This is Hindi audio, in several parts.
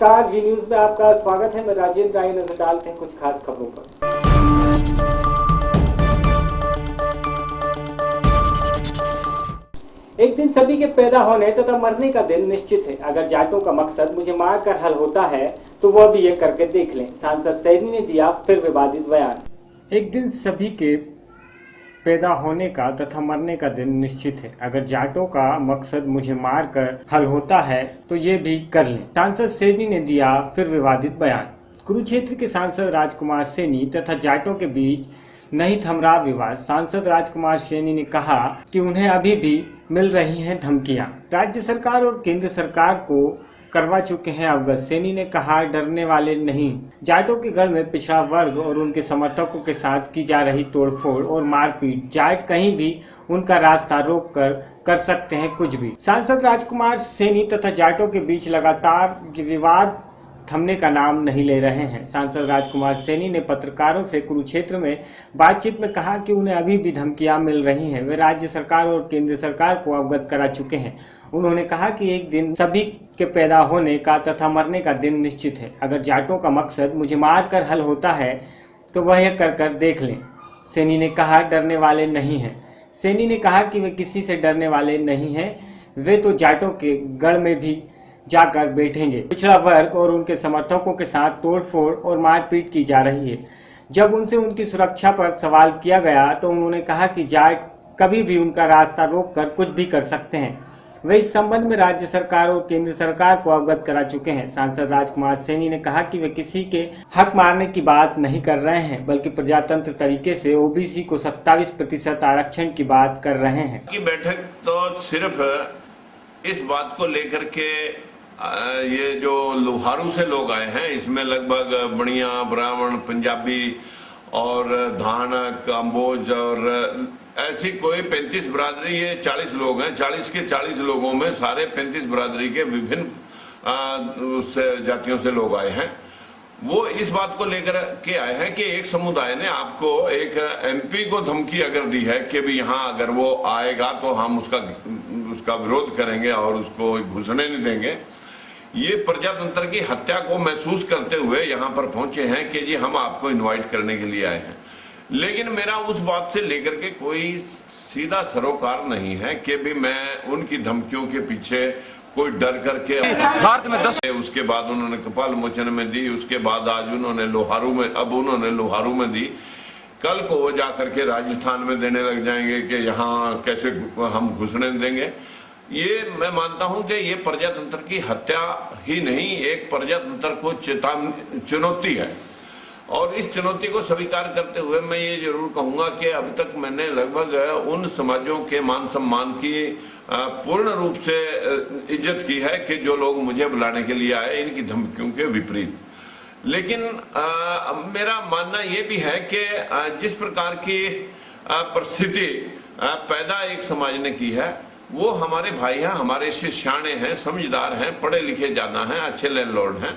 नमस्कार, जी न्यूज में आपका स्वागत है। मैं राजेंद्र राय। नजर डालते हैं कुछ खास खबरों पर। एक दिन सभी के पैदा होने तथा मरने का दिन निश्चित है। अगर जाटों का मकसद मुझे मार कर हल होता है तो वह भी ये करके देख लें। सांसद सैनी ने दिया फिर विवादित बयान। एक दिन सभी के पैदा होने का तथा मरने का दिन निश्चित है। अगर जाटों का मकसद मुझे मार कर हल होता है तो ये भी कर लें। सांसद सैनी ने दिया फिर विवादित बयान। कुरुक्षेत्र के सांसद राजकुमार सैनी तथा जाटों के बीच नहीं थम रहा विवाद। सांसद राजकुमार सैनी ने कहा कि उन्हें अभी भी मिल रही हैं धमकियां। राज्य सरकार और केंद्र सरकार को करवा चुके हैं अवगत। सैनी ने कहा, डरने वाले नहीं। जाटों के गढ़ में पिछड़ा वर्ग और उनके समर्थकों के साथ की जा रही तोड़फोड़ और मारपीट, जाट कहीं भी उनका रास्ता रोक कर सकते हैं कुछ भी। सांसद राजकुमार सैनी तथा जाटों के बीच लगातार विवाद थमने का नाम नहीं ले रहे हैं। सांसद राजकुमार सैनी ने पत्रकारों से कुरुक्षेत्र में बातचीत में कहा कि उन्हें अभी भी धमकियां मिल रही हैं। वे राज्य सरकार और केंद्र सरकार को अवगत करा चुके हैं। उन्होंने कहा कि एक दिन सभी के पैदा होने का तथा मरने का दिन निश्चित है। अगर जाटों का मकसद मुझे मार कर हल होता है तो वह यह कर देख लें। सैनी ने कहा, डरने वाले नहीं हैं। सैनी ने कहा कि वे किसी से डरने वाले नहीं हैं। वे तो जाटों के गढ़ में भी जाकर बैठेंगे। पिछड़ा वर्ग और उनके समर्थकों के साथ तोड़फोड़ और मारपीट की जा रही है। जब उनसे उनकी सुरक्षा पर सवाल किया गया तो उन्होंने कहा कि जाट कभी भी उनका रास्ता रोककर कुछ भी कर सकते हैं। वे इस संबंध में राज्य सरकार और केंद्र सरकार को अवगत करा चुके हैं। सांसद राजकुमार सैनी ने कहा कि वे किसी के हक मारने की बात नहीं कर रहे हैं, बल्कि प्रजातंत्र तरीके से ओबीसी को 27% आरक्षण की बात कर रहे हैं। की बैठक तो सिर्फ इस बात को लेकर के ये जो लोहारू से लोग आए हैं, इसमें लगभग बनिया, ब्राह्मण, पंजाबी और धानक, अम्बोज और ऐसी कोई 35 बरादरी, ये 40 लोग हैं। 40 के 40 लोगों में सारे 35 बरादरी के विभिन्न जातियों से लोग आए हैं। वो इस बात को लेकर के आए हैं कि एक समुदाय ने आपको, एक एमपी को धमकी अगर दी है कि भी यहाँ अगर वो आएगा तो हम उसका विरोध करेंगे और उसको घुसने नहीं देंगे। ये प्रजातंत्र की हत्या को महसूस करते हुए यहाँ पर पहुंचे हैं कि जी हम आपको इनवाइट करने के लिए आए हैं। लेकिन मेरा उस बात से लेकर के कोई सीधा सरोकार नहीं है कि भी मैं उनकी धमकियों के पीछे कोई डर करके भारत में 10 उसके बाद उन्होंने कपाल मोचन में दी, उसके बाद आज उन्होंने लोहारू में दी। कल को वो जाकर के राजस्थान में देने लग जाएंगे कि यहाँ कैसे हम घुसने देंगे। ये मैं मानता हूं कि ये प्रजातंत्र की हत्या ही नहीं, एक प्रजातंत्र को चुनौती है। और इस चुनौती को स्वीकार करते हुए मैं ये जरूर कहूंगा कि अब तक मैंने लगभग उन समाजों के मान सम्मान की पूर्ण रूप से इज्जत की है कि जो लोग मुझे बुलाने के लिए आए, इनकी धमकियों के विपरीत। लेकिन मेरा मानना ये भी है कि जिस प्रकार की परिस्थिति पैदा एक समाज ने की है, वो हमारे भाई हैं, हमारे से सियाने हैं, समझदार हैं, पढ़े लिखे ज्यादा हैं, अच्छे लैंडलॉर्ड हैं।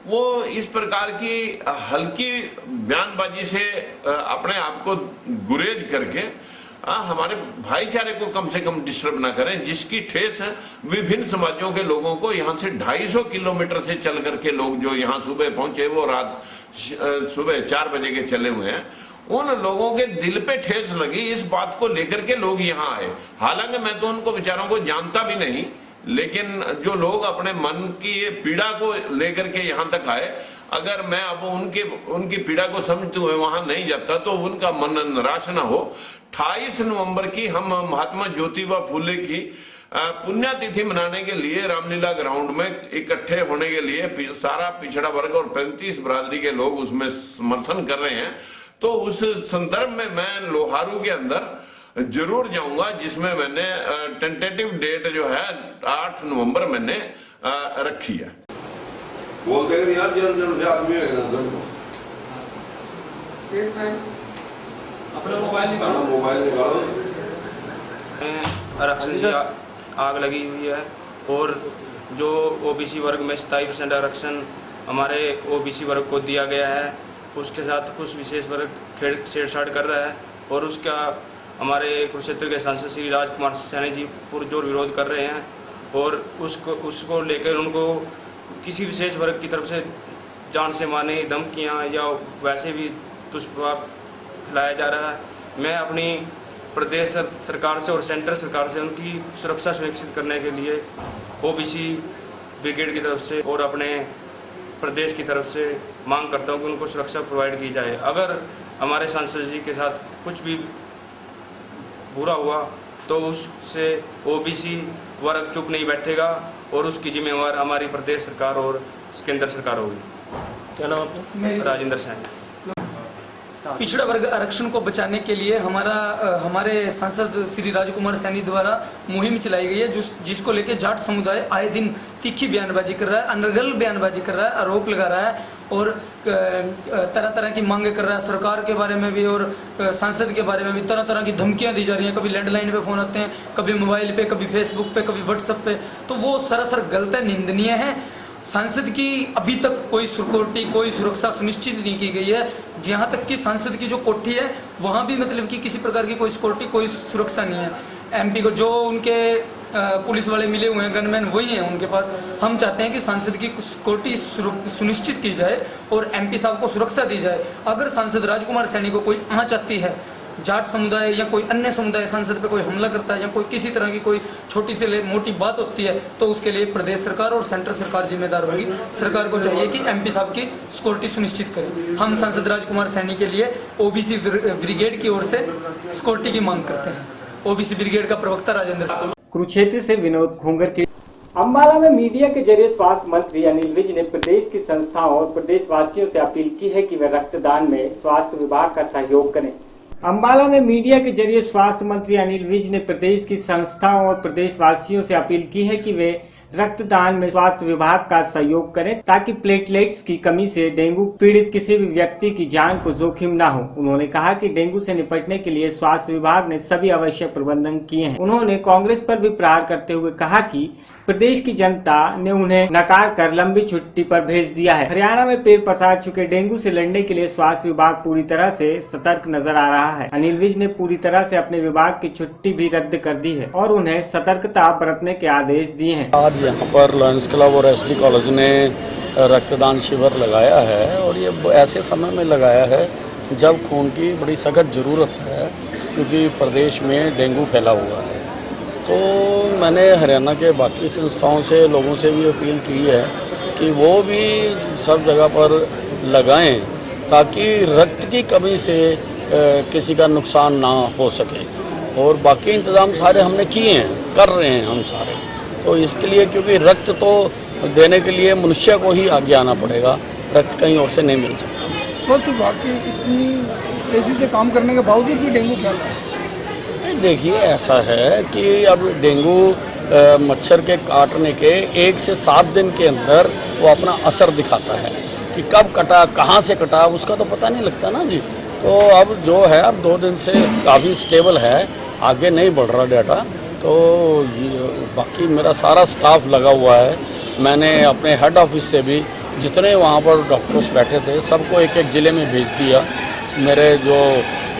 वो इस प्रकार की हल्की बयानबाजी से अपने आप को गुरेज करके हमारे भाईचारे को कम से कम डिस्टर्ब ना करें, जिसकी ठेस विभिन्न समाजों के लोगों को यहाँ से 250 किलोमीटर से चल करके लोग जो यहाँ सुबह पहुंचे, वो रात सुबह 4 बजे के चले हुए हैं, उन लोगों के दिल पे ठेस लगी। इस बात को लेकर के लोग यहाँ आए। हालांकि मैं तो उनको बेचारों को जानता भी नहीं, लेकिन जो लोग अपने मन की ये पीड़ा को लेकर के यहाँ तक आए, अगर मैं अब उनकी पीड़ा को समझते हुए वहां नहीं जाता तो उनका मन निराश न हो। 28 नवंबर की हम महात्मा ज्योतिबा फूले की पुण्यतिथि मनाने के लिए रामलीला ग्राउंड में इकट्ठे होने के लिए सारा पिछड़ा वर्ग और 35 बरादरी के लोग उसमें समर्थन कर रहे हैं। तो उस संदर्भ में मैं लोहारू के अंदर जरूर जाऊंगा, जिसमें मैंने टेंटेटिव डेट जो है 8 नवंबर मैंने रखी है। बोलते हैं यार जन आदमी है ना, अपना मोबाइल निकालो। आरक्षण की आग लगी हुई है और जो ओबीसी वर्ग में 27% आरक्षण हमारे ओबीसी वर्ग को दिया गया है, उसके साथ कुछ विशेष वर्ग छेड़छाड़ कर रहा है और उसका हमारे कुरुक्षेत्र के सांसद श्री राजकुमार सैनी जी पुरजोर विरोध कर रहे हैं और उसको लेकर उनको किसी विशेष वर्ग की तरफ से जान से मारने की धमकियाँ या वैसे भी दुष्प्रभाव फैलाया जा रहा है। मैं अपनी प्रदेश सरकार से और सेंट्रल सरकार से उनकी सुरक्षा सुनिश्चित करने के लिए ओबीसी ब्रिगेड की तरफ से और अपने प्रदेश की तरफ से मांग करता हूं कि उनको सुरक्षा प्रोवाइड की जाए। अगर हमारे सांसद जी के साथ कुछ भी बुरा हुआ तो उससे ओबीसी वर्ग चुप नहीं बैठेगा और उसकी जिम्मेवार हमारी प्रदेश सरकार और केंद्र सरकार होगी। क्या नाम आपका? राजेंद्र सैनी। पिछड़ा वर्ग आरक्षण को बचाने के लिए हमारे सांसद श्री राजकुमार सैनी द्वारा मुहिम चलाई गई है, जिसको लेकर जाट समुदाय आए दिन तीखी बयानबाजी कर रहा है, अनर्गल बयानबाजी कर रहा है, आरोप लगा रहा है और तरह तरह की मांगे कर रहा है। सरकार के बारे में भी और सांसद के बारे में भी तरह तरह की धमकियां दी जा रही हैं। कभी लैंडलाइन पे फ़ोन आते हैं, कभी मोबाइल पे, कभी फेसबुक पे, कभी व्हाट्सएप पे। तो वो सरासर गलत है, निंदनीय है। सांसद की अभी तक कोई सिक्योरिटी, कोई सुरक्षा सुनिश्चित नहीं की गई है। यहाँ तक कि सांसद की जो कोठी है वहाँ भी मतलब कि किसी प्रकार की कोई सिक्योरिटी, कोई सुरक्षा नहीं है। एमपी को जो उनके पुलिस वाले मिले हुए हैं, गनमैन वही हैं उनके पास। हम चाहते हैं कि सांसद की सिक्योरिटी सुनिश्चित की जाए और एमपी साहब को सुरक्षा दी जाए। अगर सांसद राजकुमार सैनी को कोई आँच आती है, जाट समुदाय या कोई अन्य समुदाय सांसद पे कोई हमला करता है या कोई किसी तरह की कोई छोटी से मोटी बात होती है तो उसके लिए प्रदेश सरकार और सेंट्रल सरकार जिम्मेदार होगी। सरकार को चाहिए कि एमपी साहब की सिक्योरिटी सुनिश्चित करें। हम सांसद राजकुमार सैनी के लिए ओबीसी ब्रिगेड की ओर से सिक्योरिटी की मांग करते हैं। ओबीसी ब्रिगेड का प्रवक्ता राजेंद्र। कुरुक्षेत्र से विनोद घोंगर की। अम्बाला में मीडिया के जरिए स्वास्थ्य मंत्री अनिल विज ने प्रदेश की संस्थाओं और प्रदेशवासियों से अपील की है कि वे रक्तदान में स्वास्थ्य विभाग का सहयोग करें। अम्बाला में मीडिया के जरिए स्वास्थ्य मंत्री अनिल विज ने प्रदेश की संस्थाओं और प्रदेशवासियों से अपील की है कि वे रक्तदान में स्वास्थ्य विभाग का सहयोग करें ताकि प्लेटलेट्स की कमी से डेंगू पीड़ित किसी भी व्यक्ति की जान को जोखिम न हो। उन्होंने कहा कि डेंगू से निपटने के लिए स्वास्थ्य विभाग ने सभी आवश्यक प्रबंधन किए हैं। उन्होंने कांग्रेस पर भी प्रहार करते हुए कहा कि प्रदेश की जनता ने उन्हें नकार कर लंबी छुट्टी पर भेज दिया है। हरियाणा में पैर पसार चुके डेंगू से लड़ने के लिए स्वास्थ्य विभाग पूरी तरह से सतर्क नजर आ रहा है। अनिल विज ने पूरी तरह से अपने विभाग की छुट्टी भी रद्द कर दी है और उन्हें सतर्कता बरतने के आदेश दिए हैं। आज यहाँ पर लॉयंस क्लब और एसडी कॉलेज ने रक्तदान शिविर लगाया है और ये ऐसे समय में लगाया है जब खून की बड़ी सख्त जरूरत है, क्योंकि प्रदेश में डेंगू फैला हुआ है। तो मैंने हरियाणा के बाकी संस्थाओं से, लोगों से भी अपील की है कि वो भी सब जगह पर लगाएं ताकि रक्त की कमी से किसी का नुकसान ना हो सके। और बाकी इंतज़ाम सारे हमने किए हैं, कर रहे हैं हम सारे। तो इसके लिए, क्योंकि रक्त तो देने के लिए मनुष्य को ही आगे आना पड़ेगा, रक्त कहीं और से नहीं मिल सकता। स्वास्थ्य विभाग की इतनी तेज़ी से काम करने के बावजूद भी डेंगू फैल रहा है। देखिए, ऐसा है कि अब डेंगू मच्छर के काटने के 1 से 7 दिन के अंदर वो अपना असर दिखाता है कि कब कटा, कहाँ से कटा, उसका तो पता नहीं लगता ना जी। तो अब जो है, अब 2 दिन से काफ़ी स्टेबल है, आगे नहीं बढ़ रहा डाटा। तो बाकी मेरा सारा स्टाफ लगा हुआ है। मैंने अपने हेड ऑफिस से भी जितने वहाँ पर डॉक्टर्स बैठे थे सबको एक एक ज़िले में भेज दिया। मेरे जो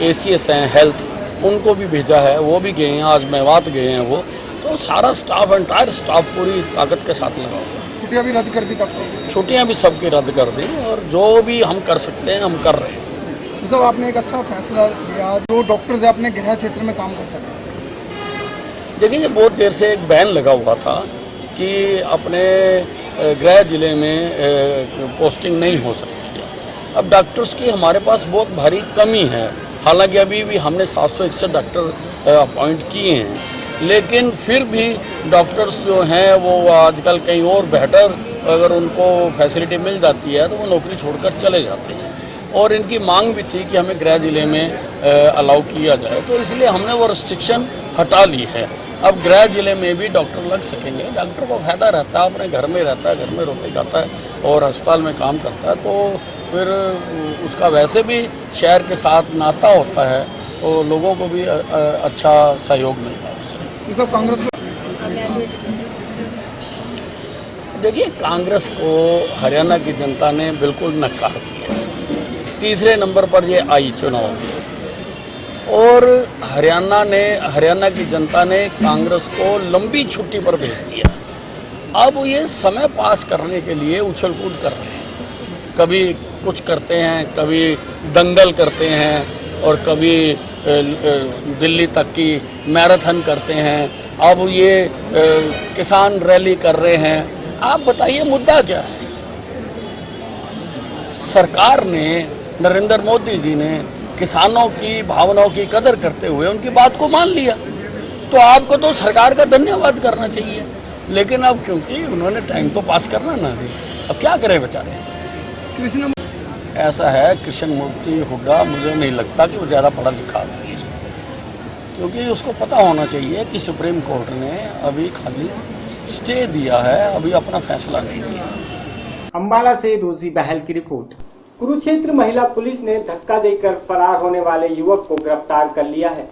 ACS हैं हेल्थ, उनको भी भेजा है, वो भी गए हैं, आज मेवात गए हैं वो। तो सारा स्टाफ, एंटायर स्टाफ पूरी ताकत के साथ लगा हुआ है। छुट्टियाँ भी रद्द कर दी डॉक्टर? छुट्टियाँ भी सबकी रद्द कर दी और जो भी हम कर सकते हैं हम कर रहे हैं। सब आपने एक अच्छा फैसला लिया, जो डॉक्टर्स अपने गृह क्षेत्र में काम कर सकें। देखिए, ये बहुत देर से एक बैन लगा हुआ था कि अपने गृह जिले में पोस्टिंग नहीं हो सकती है। अब डॉक्टर्स की हमारे पास बहुत भारी कमी है। हालांकि अभी भी हमने 761 डॉक्टर अपॉइंट किए हैं, लेकिन फिर भी डॉक्टर्स जो हैं वो आजकल कहीं और बेहतर, अगर उनको फैसिलिटी मिल जाती है तो वो नौकरी छोड़कर चले जाते हैं। और इनकी मांग भी थी कि हमें गृह जिले में अलाउ किया जाए, तो इसलिए हमने वो रिस्ट्रिक्शन हटा ली है। अब गृह जिले में भी डॉक्टर लग सकेंगे। डॉक्टर को फायदा रहता है, अपने घर में रहता है, घर में रोटी खाता है और अस्पताल में काम करता है, तो फिर उसका वैसे भी शहर के साथ नाता होता है, तो लोगों को भी अच्छा सहयोग मिलता है उससे। ये सब कांग्रेस देखिए, कांग्रेस को हरियाणा की जनता ने बिल्कुल नकार दिया। तीसरे नंबर पर ये आई चुनाव और हरियाणा की जनता ने कांग्रेस को लंबी छुट्टी पर भेज दिया। अब ये समय पास करने के लिए उछल कूद कर रहे हैं, कभी कुछ करते हैं, कभी दंगल करते हैं और कभी दिल्ली तक की मैराथन करते हैं, अब ये किसान रैली कर रहे हैं। आप बताइए मुद्दा क्या है? सरकार ने, नरेंद्र मोदी जी ने किसानों की भावनाओं की कदर करते हुए उनकी बात को मान लिया, तो आपको तो सरकार का धन्यवाद करना चाहिए। लेकिन अब क्योंकि उन्होंने टाइम तो पास करना ना है, अब क्या करें बेचारे। कृष्ण ऐसा है, कृष्ण मूर्ति हुड्डा मुझे नहीं लगता कि वो ज़्यादा पढ़ा लिखा है, क्योंकि उसको पता होना चाहिए कि सुप्रीम कोर्ट ने अभी खाली स्टे दिया है, अभी अपना फैसला नहीं दिया। अंबाला से रोजी बहल की रिपोर्ट। कुरुक्षेत्र महिला पुलिस ने धक्का देकर फरार होने वाले युवक को गिरफ्तार कर लिया है।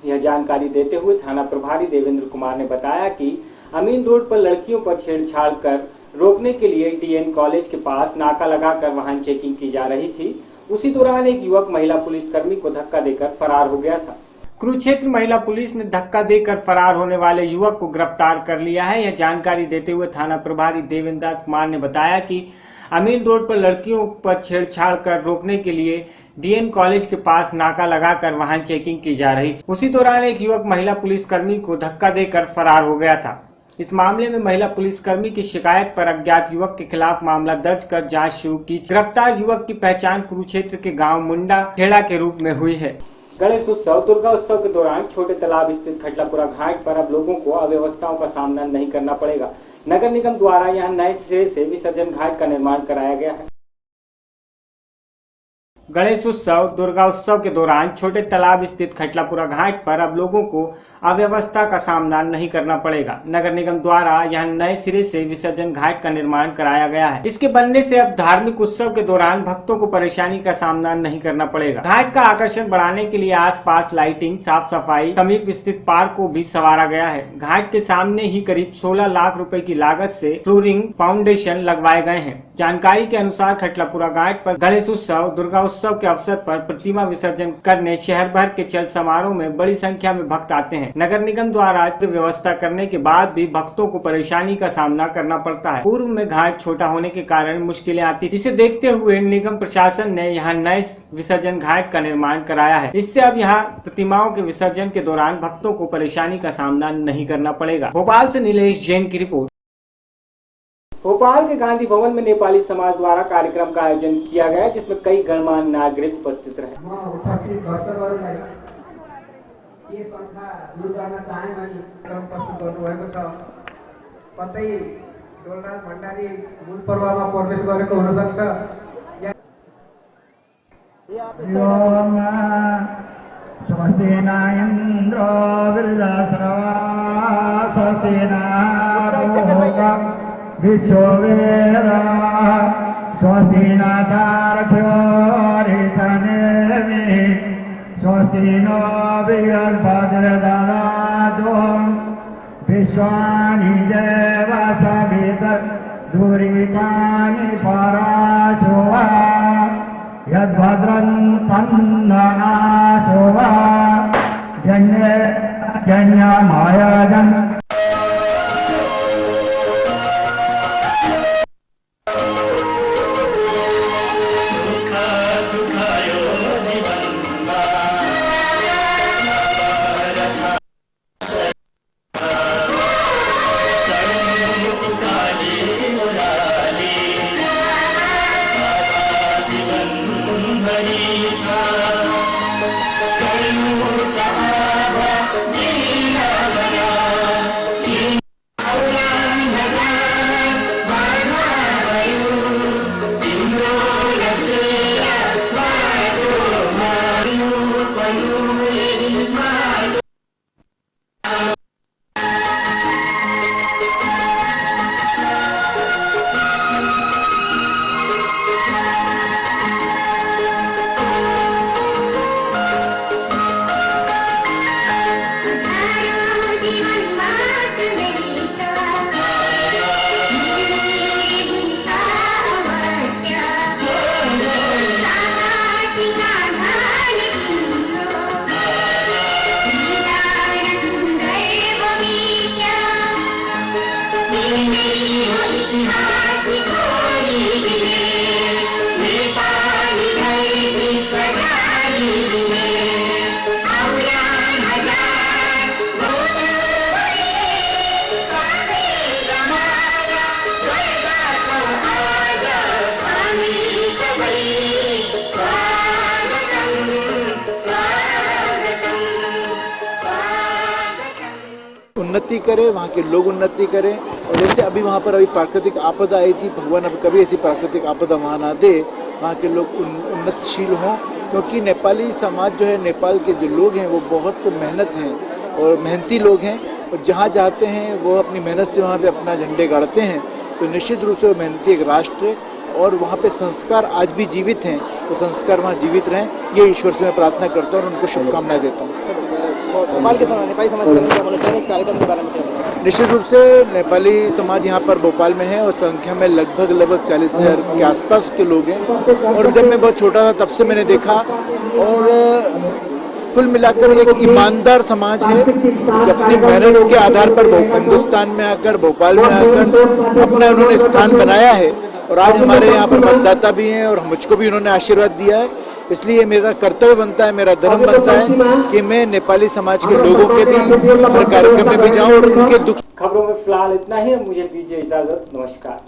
यह जानकारी देते हुए थाना प्रभारी देवेंद्र कुमार ने बताया कि अमीन रोड पर लड़कियों पर छेड़छाड़ कर रोकने के लिए डीएन कॉलेज के पास नाका लगाकर वाहन चेकिंग की जा रही थी। उसी दौरान एक युवक महिला पुलिसकर्मी को धक्का देकर फरार हो गया था। कुरुक्षेत्र महिला पुलिस ने धक्का देकर फरार होने वाले युवक को गिरफ्तार कर लिया है। यह जानकारी देते हुए थाना प्रभारी देवेंद्र कुमार ने बताया कि अमीन रोड पर लड़कियों पर छेड़छाड़ कर रोकने के लिए डीएन कॉलेज के पास नाका लगाकर वाहन चेकिंग की जा रही थी। उसी दौरान एक युवक महिला पुलिसकर्मी को धक्का देकर फरार हो गया था। इस मामले में महिला पुलिसकर्मी की शिकायत पर अज्ञात युवक के खिलाफ मामला दर्ज कर जांच शुरू की। गिरफ्तार युवक की पहचान कुरुक्षेत्र के गांव मुंडा खेड़ा के रूप में हुई है। गणेश उत्सव, दुर्गा उत्सव के दौरान छोटे तालाब स्थित खटलापुरा घाट पर अब लोगों को अव्यवस्थाओं का सामना नहीं करना पड़ेगा। नगर निगम द्वारा यहां नए सिरे से विसर्जन घाट का निर्माण कराया गया है। गणेश उत्सव, दुर्गा उत्सव के दौरान छोटे तालाब स्थित खटलापुरा घाट पर अब लोगों को अव्यवस्था का सामना नहीं करना पड़ेगा। नगर निगम द्वारा यहां नए सिरे से विसर्जन घाट का निर्माण कराया गया है। इसके बनने से अब धार्मिक उत्सव के दौरान भक्तों को परेशानी का सामना नहीं करना पड़ेगा। घाट का आकर्षण बढ़ाने के लिए आसपास लाइटिंग, साफ सफाई, समीप स्थित पार्क को भी संवारा गया है। घाट के सामने ही करीब 16 लाख रुपए की लागत से फ्लोरिंग फाउंडेशन लगवाए गए हैं। जानकारी के अनुसार खटलापुरा घाट पर गणेश उत्सव, दुर्गा उत्सव के अवसर पर प्रतिमा विसर्जन करने शहर भर के चल समारोह में बड़ी संख्या में भक्त आते हैं। नगर निगम द्वारा व्यवस्था करने के बाद भी भक्तों को परेशानी का सामना करना पड़ता है। पूर्व में घाट छोटा होने के कारण मुश्किलें आती, इसे देखते हुए निगम प्रशासन ने यहाँ नए विसर्जन घाट का निर्माण कराया है। इससे अब यहाँ प्रतिमाओं के विसर्जन के दौरान भक्तों को परेशानी का सामना नहीं करना पड़ेगा। भोपाल से नीलेश जैन की रिपोर्ट। भोपाल के गांधी भवन में नेपाली समाज द्वारा कार्यक्रम का आयोजन किया गया, जिसमें कई गणमान्य नागरिक उपस्थित रहे। कतै डोलराज भण्डारी मूल पर्वमा प्रवेश गरेको हुन सक्छ। स्वस्ति न इन्द्र वृद्धश्रवा स्वस्ति न विश्ववेदा स्वस्ति न तारक्ष्यो ऋतनेमि स्वस्ति नो बृहस्पतिर्दधातु विश्वानि देव सवितर्दुरितानि पराशो वा यद्भद्रं तन्ननाशो वा जन्यमायजन् उन्नति करे, वहाँ के लोग उन्नति करें। और जैसे अभी वहाँ पर अभी प्राकृतिक आपदा आई थी, भगवान अब कभी ऐसी प्राकृतिक आपदा वहाँ ना दे, वहाँ के लोग उन्नतशील हों, क्योंकि नेपाली समाज जो है, नेपाल के जो लोग हैं वो बहुत मेहनत हैं और मेहनती लोग हैं, और जहाँ जाते हैं वो अपनी मेहनत से वहाँ पे अपना झंडे गाड़ते हैं। तो निश्चित रूप से वो मेहनती एक राष्ट्र है और वहाँ पे संस्कार आज भी जीवित हैं, तो संस्कार वहाँ जीवित रहें, ये ईश्वर से मैं प्रार्थना करता हूँ और उनको शुभकामनाएं देता हूँ। भोपाल के समय नेपाली समाज के क्या बोलना चाहिए इस कार्यक्रम के बारे में क्या बोलना? निश्चित रूप से नेपाली समाज यहाँ पर भोपाल में है और संख्या में लगभग 40,000 के आसपास के लोग हैं। और जब मैं बहुत छोटा था तब से मैंने देखा, और कुल मिलाकर एक ईमानदार समाज है, अपनी मेहनत के आधार पर हिंदुस्तान में आकर, भोपाल में आकर अपना उन्होंने स्थान बनाया है। और आज हमारे यहाँ पर मतदाता भी हैं और मुझको भी उन्होंने आशीर्वाद दिया है। इसलिए मेरा कर्तव्य बनता है, मेरा धर्म बनता है कि मैं नेपाली समाज के लोगों के भी कार्यक्रम में भी जाऊँ और उनके दुख। खबरों में फिलहाल इतना ही, मुझे दीजिए इजाजत, नमस्कार।